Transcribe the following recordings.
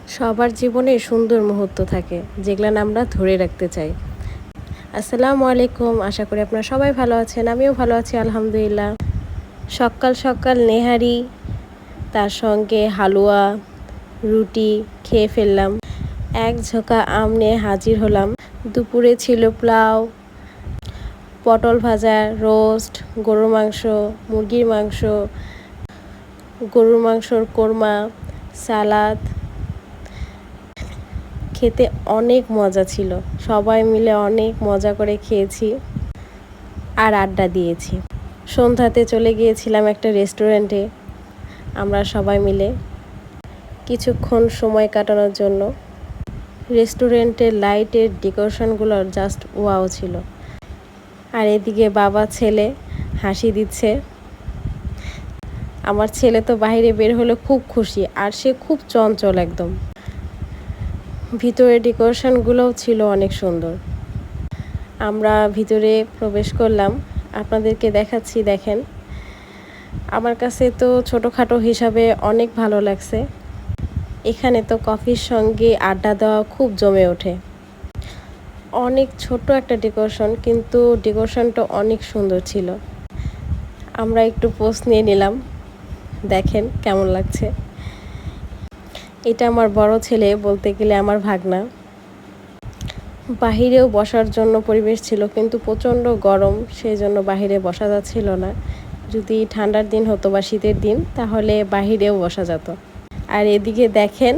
সবার জীবনে সুন্দর মুহূর্ত থাকে যেগুলো আমরা ধরে রাখতে চাই। আসসালামু আলাইকুম, আশা করি আপনারা সবাই ভালো আছেন। আমিও ভালো আছি আলহামদুলিল্লাহ। সকাল সকাল নেহারি, তার সঙ্গে হালুয়া, রুটি খেয়ে ফেললাম। এক ঝোঁকা আম নিয়ে হাজির হলাম। দুপুরে ছিল পোলাও, পটল ভাজা, রোস্ট, গরুর মাংস, মুরগির মাংস, গরুর মাংসর কোরমা, সালাদ। খেতে অনেক মজা ছিল। সবাই মিলে অনেক মজা করে খেয়েছি আর আড্ডা দিয়েছি। সন্ধ্যাতে চলে গিয়েছিলাম একটা রেস্টুরেন্টে আমরা সবাই মিলে কিছুক্ষণ সময় কাটানোর জন্য। রেস্টুরেন্টের লাইটের ডেকোরেশনগুলো জাস্ট ওয়াও ছিল। আর এদিকে বাবা ছেলে হাসি দিচ্ছে। আমার ছেলে তো বাইরে বের হলে খুব খুশি, আর সে খুব চঞ্চল একদম। ভিতরে ডেকোরেশনগুলোও ছিল অনেক সুন্দর। আমরা ভিতরে প্রবেশ করলাম, আপনাদেরকে দেখাচ্ছি, দেখেন। আমার কাছে তো ছোটোখাটো হিসাবে অনেক ভালো লাগছে। এখানে তো কফির সঙ্গে আড্ডা দেওয়া খুব জমে ওঠে। অনেক ছোট একটা ডেকোরেশন, কিন্তু ডেকোরেশনটা অনেক সুন্দর ছিল। আমরা একটু পোস্ট নিয়ে নিলাম, দেখেন কেমন লাগছে। এটা আমার বড় ছেলে, বলতে গেলে আমার ভাগনা। বাহিরেও বসার জন্য পরিবেশ ছিল, কিন্তু প্রচণ্ড গরম, সেই জন্য বাহিরে বসা যাচ্ছিল না। যদি ঠান্ডার দিন হতো বা শীতের দিন, তাহলে বাহিরেও বসা যেত। আর এদিকে দেখেন,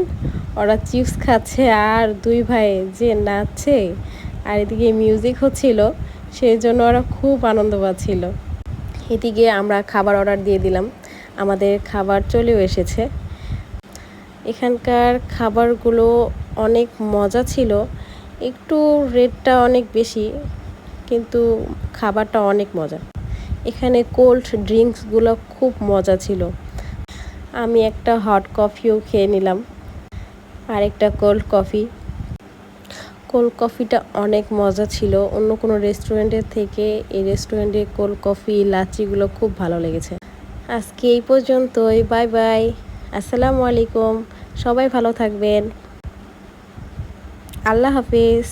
ওরা চিপস খাচ্ছে আর দুই ভাই যে নাচছে, আর এদিকে মিউজিক হচ্ছিল, সেই জন্য ওরা খুব আনন্দ পাচ্ছিল। এদিকে আমরা খাবার অর্ডার দিয়ে দিলাম, আমাদের খাবার চলেও এসেছে। এখানকার খাবারগুলো অনেক মজা ছিল। একটু রেটটা অনেক বেশি, কিন্তু খাবারটা অনেক মজা। এখানে কোল্ড ড্রিঙ্কসগুলো খুব মজা ছিল। আমি একটা হট কফিও খেয়ে নিলাম, আর একটা কোল্ড কফি। কোল্ড কফিটা অনেক মজা ছিল। অন্য কোনো রেস্টুরেন্টের থেকে এই রেস্টুরেন্টের কোল্ড কফি, লাচ্ছিগুলো খুব ভালো লেগেছে। আজকে এই পর্যন্তই। বাই বাই, আসসালামু আলাইকুম। সবাই ভালো থাকবেন। আল্লাহ হাফিজ।